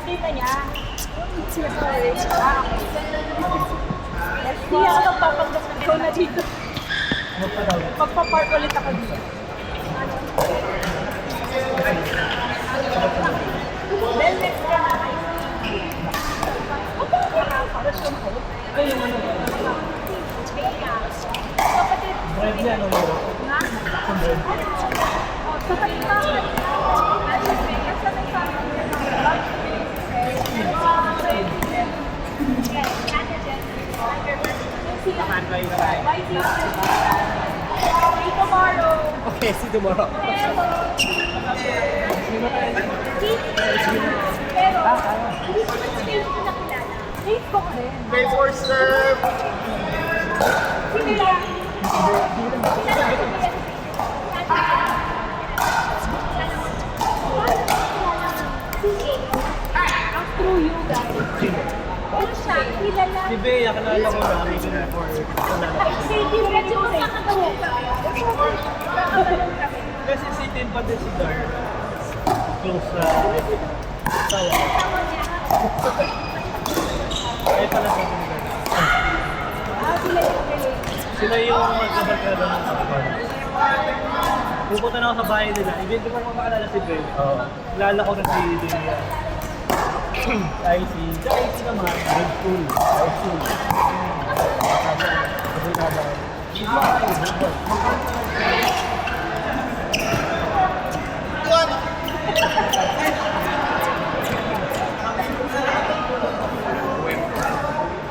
birthday na niya. Hindi ako magpapagdasal na dito. Magpa-park ulit ako dito. Then next ka na kayo. Para siya mo. Ito yung ano. Kapatid. Bread niya, ano yun? Ha? Bread. Sa kanila. See tomorrow. Okay, see tomorrow. Pero, hindi ko naman sila yung nakilala. Date ko ka rin. Pay for serve! Sila. Through you guys. Pero siya, kilala. Si Bea, kalala ko na. Reason for Kasi diretso ko sa kakawin kami. kasi si Tim pa din si Dar. Close sa tawa. Ay pala sa Tim. Sila yung galing. Sila yung magkabarkada ng kapal. Pupunta na ako sa bahay nila. Even di pa ako makalala si Bea. Kilala ko na si Bea. IC. Sa IC naman, Red School. High School.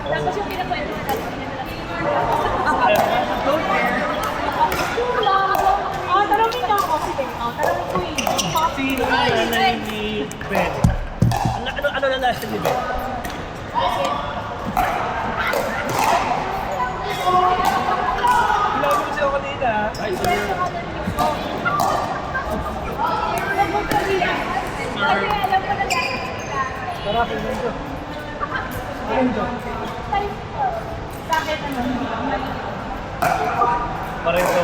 Tapos yung pinakwento na natin. Tanongin niyo ako. Sige, tanongin ko yun. Si nanay ni Ben. Ano na last ni Ben? Kailangan ko siya kanina. Ay, sorry. Kasi alam ko na dahil. Tara, Fernando. Fernando. Bakit ano? Pareho.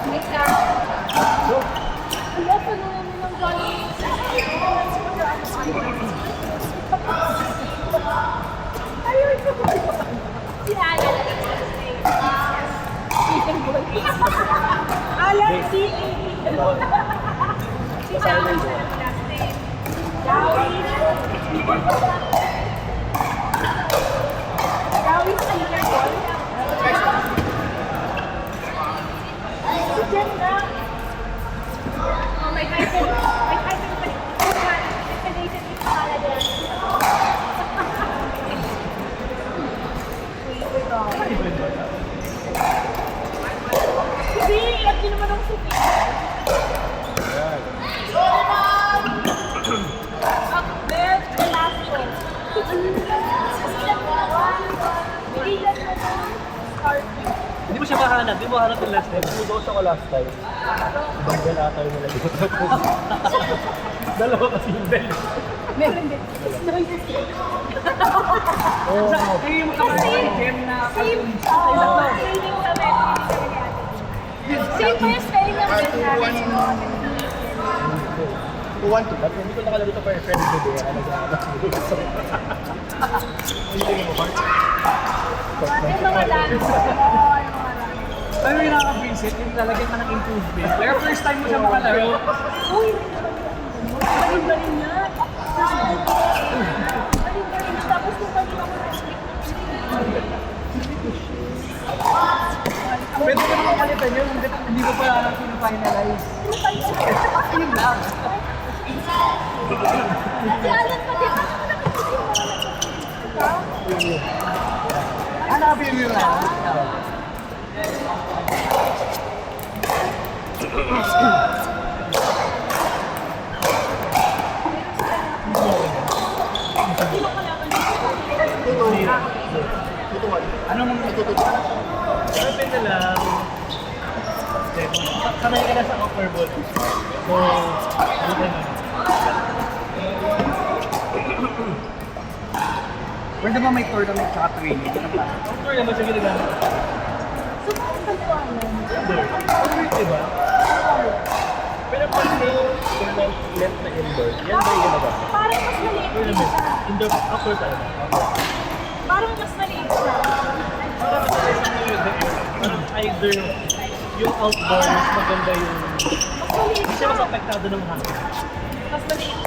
Next ka. Wala pa naman ng galing. Ayaw ito ko. Sinala na lang sa stage. Alam, si Sinala na lang sa stage. Gawin. Gawin sa leaderboard. Si Jen na. Oh my God. My cousin pa rin. Destination is Canada. Hindi, iyak din naman ang suki. Akbet, Velasco. Bilan mo na. Scarpio. Hindi mo siya mahanap. Hindi mo hanap yung last time. Pumudos ako last time. Banggal ata yung nalagay. Dalawa kasi yung bell. Meron din. Oo. Kasi, same training kami. Same pa yung spelling ng bell namin. 2-1-2. At hindi ko nakalala ito pa yung friend ko din. Ano sa anak mo? Hindi mo ba? Yung mga dance. Pero yung nakaka-visit, yung lalagyan ka ng improvement. Pero first time mo siya makalaro. Uy! Galing-galing niya. Galing-galing niya. Tapos kung kanina ko na-sleep. Pwede ka naman palitan yun, hindi mo pa pina-finalize. Yun lang. Kasi alam pa din. Hanapin mo yun lang. Anong natutunan? Sabi nila, sanay ka na sa upper ball. So, ano ka na? Pwede ba may tournament tsaka training? Upper naman siya ginagamit. So, bakit paliwanag? Upper, diba? Pero pag left na indoor. Yan ba yung ba? Parang mas maliit Wait a din minute. siya. Indoor, outdoor talaga. Parang mas maliit siya. Parang parang either yung outdoor, mas maganda yung... Mas maliit Hindi siya siya. mas apektado ng hangin. Mas maliit.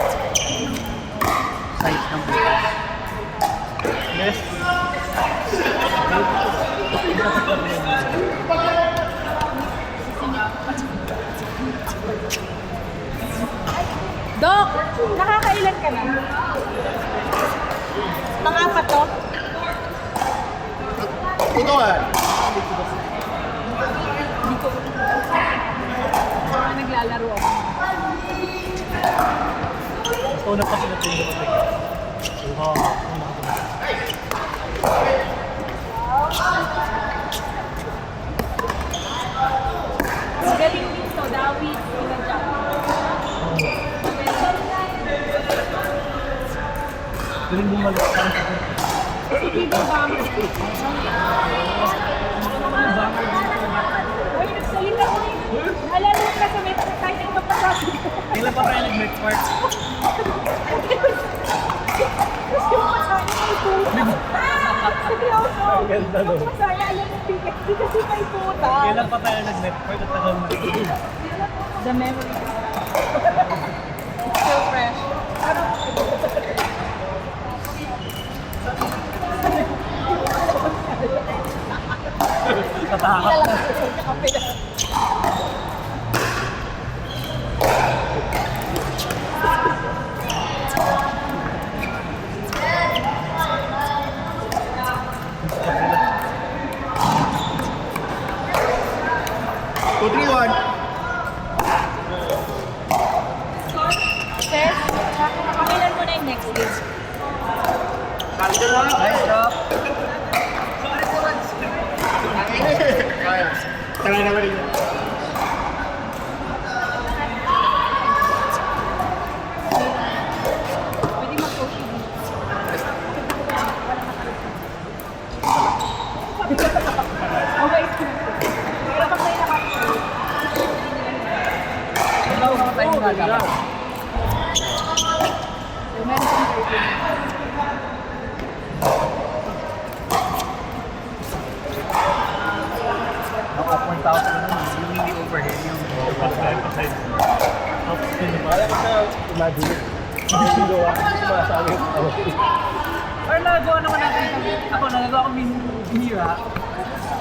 Size ng bukas. Yes. Dok, nakakailan ka na? Pang-apat to? Tutuan. Mga naglalaro ako. Gusto ko na kasi natin yung kapatid. Oo. Galing din to, Dawid, pinadyak. Galing bumalik parang sa akin. Bibang bummer. Uy, nagsalita ko eh. Alala mo ka sa may tayo ng mapasabi. Kailan pa tayo nag-met part? Gusto mo masaya may puta. Seryoso. Ang ganda, no? Masaya, alam mo, ticket. Di kasi may puta. Kailan pa tayo nag-met part at tagal na? The memory. It's so fresh. Tatakap na. Two, three, one. Sir, pakilan mo na yung next day. Nice drop. Kaya. Tara naman rin yan. Pwede mag-coaching dito. Okay. Pero pag may nakapag Ikaw ang tayo na dapat. meron kang coaching. Ang up 1,000 na yung overhead yung Parang sa imagine. Hindi siya gawa. Sumasabi yung tao. or nagawa naman natin ako nagawa ko Mira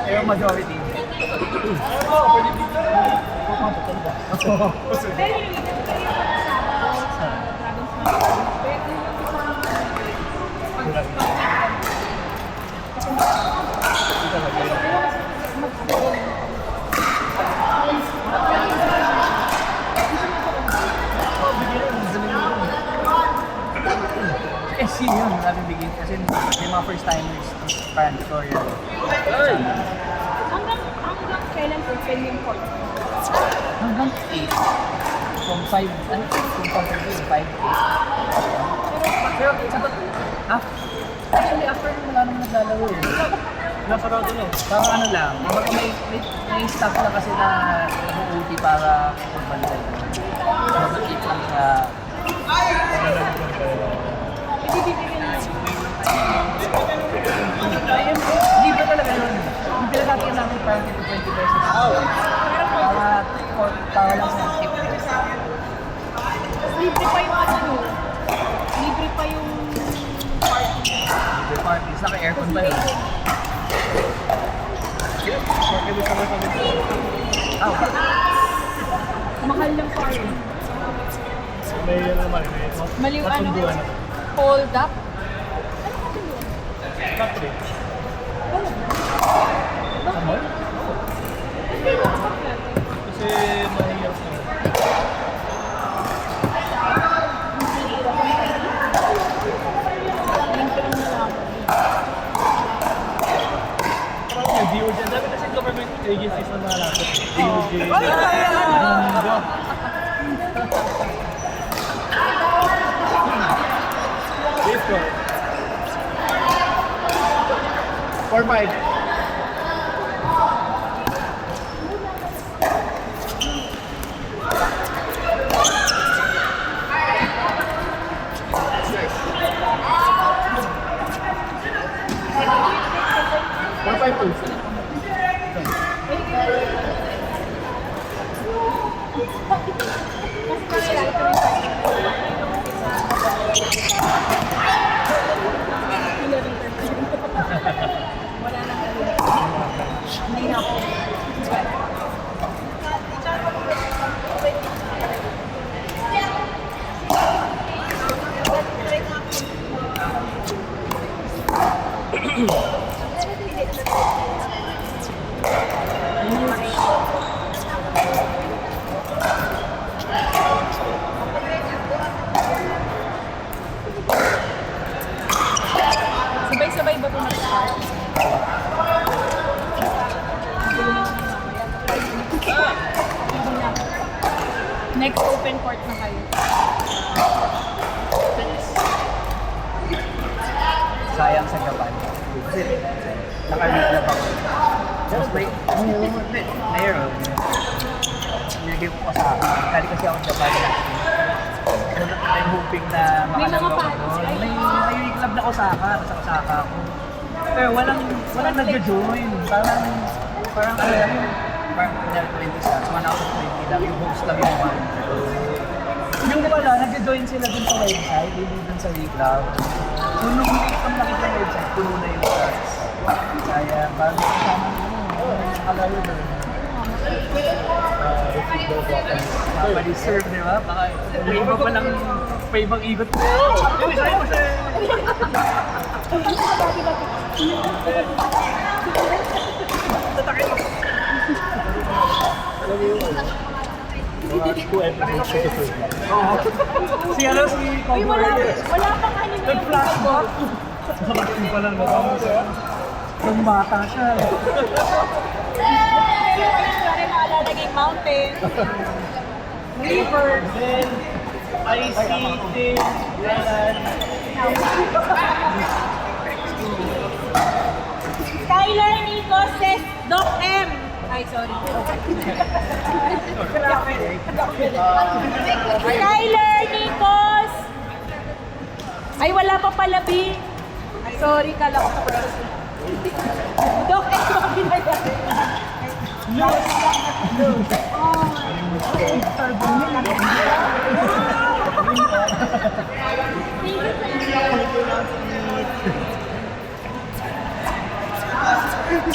pero majority Pero yung sa SC yun natin bigyan kasi may mga first timers parang tutorial hanggang kailan open yung court? hanggang 8 from 5 from Saturday 5 pero sabat actually after wala naman naglalaro eh Nasa round lang. parang ano lang baka may staff na kasi na nag-OT para pagbalikan mag-keep lang sa Ibibigyan mo. libre talaga yun hindi talaga natin namin parang 20 pesos para lang sa tip Libre pa yung ano. Libre pa yung party. libre parties naka-aircon pa yun Mahal lang party. May yun naman. Maliw ano? Katunduan. Hold up? Kapre. Sa mall? Kasi mahirap na. Parang yung DOJ. Dami kasi government agencies na nalalapit. DOJ. Let's go. 4-5. naka-reclub ako. Tapos mayroon. Nilagay ko pa sa akin. Kali kasi ako Japan last week. So, I'm hoping na May mga makalaro ako fans. doon. May reclub na Osaka, nasa Osaka ako. Pero walang nag-join. Parang ano lang yung parang 20 stars, 1 out of 20 lang. Yung host lang yung one. Yung wala, nag-join sila dun sa website, hindi dun sa reclub. So nung nakita ng website, puno na yung stars. Kaya parang kasama nakalaro doon. Pali-serve, di ba? Baka may iba pa lang, may ibang ikot ko. Yung isa yung kasi... Alam niyo yung mga 2 episodes sa first lang. Oo. Si ano, si Uy, wala Cowboy. pang anime yung Nag-flashback. Sa vaccine pa lang, nung bata siya. Sorry, maalala mountain. River, then, ice skating, island. Skylar Nico says Doc M. Ay, sorry. Skylar Nicos! Ay, wala pa pala, B. Ay, sorry, kala ko pa. Doc M, baka pinagay.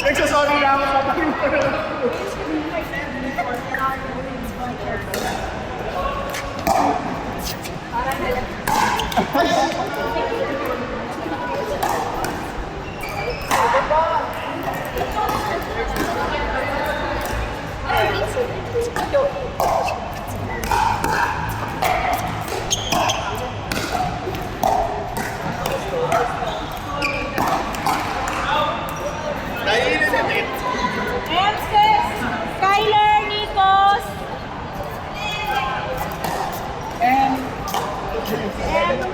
Nagsasorry na ako sa M says Skylar Nicos. And M says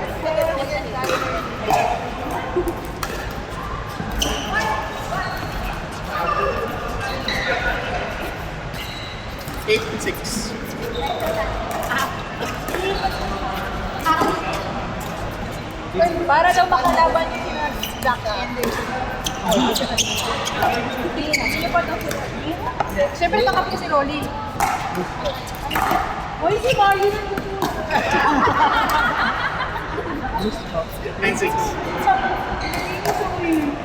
8-6. para daw makalaban yung sina Jack and Sino pa daw si Rolly? Siyempre takap ko si Rolly. Uy, si Marley nandito. 9-6.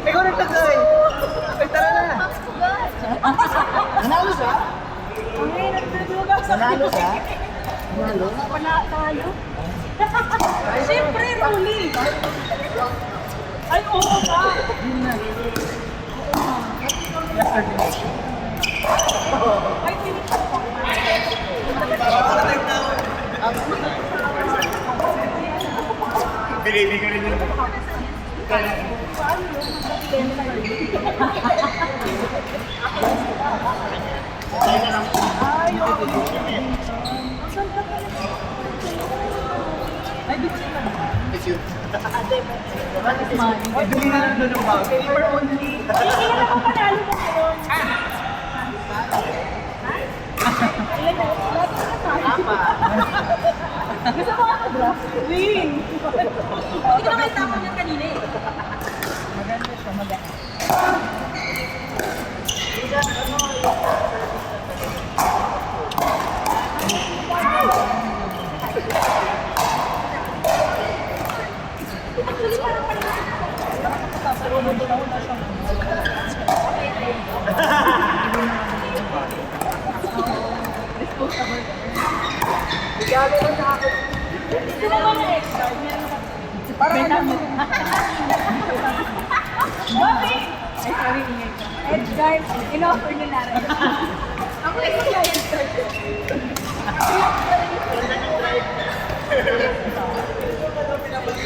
ikaw nagtagay. Ay, tara na. Nanalo siya? Ay, nagduduga sa Nanalo siya? Nanalo? Talo? Siyempre, Rolly. Ay, oo ka. Ay, pinito ko. Binibi ka rin yun. Ay, di ko sila. It's you. Ay, bili na lang doon ng bag. Paper only. Ilan ako panalo mo ngayon? Ilan na? Gusto mo ako draft? Win! Hindi ko nakita mo niyan kanina eh. Maganda siya, maganda. Actually, parang Gusto mo na extra? Parang ano? Bobby! Ay, sorry, ingay ko. Edgar, in-offer niyo na rin. Ako ay client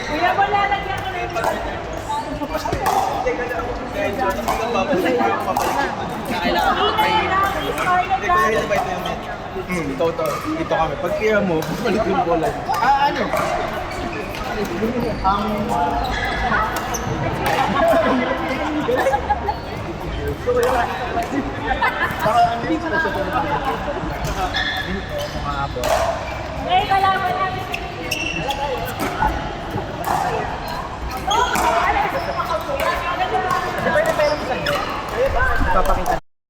Kuya, wala lagyan ko na yung Dito kami. Pag kaya mo, balik yung bola. Ano? Hindi ko na sa mga abo. Eh, kalaban namin. Papakita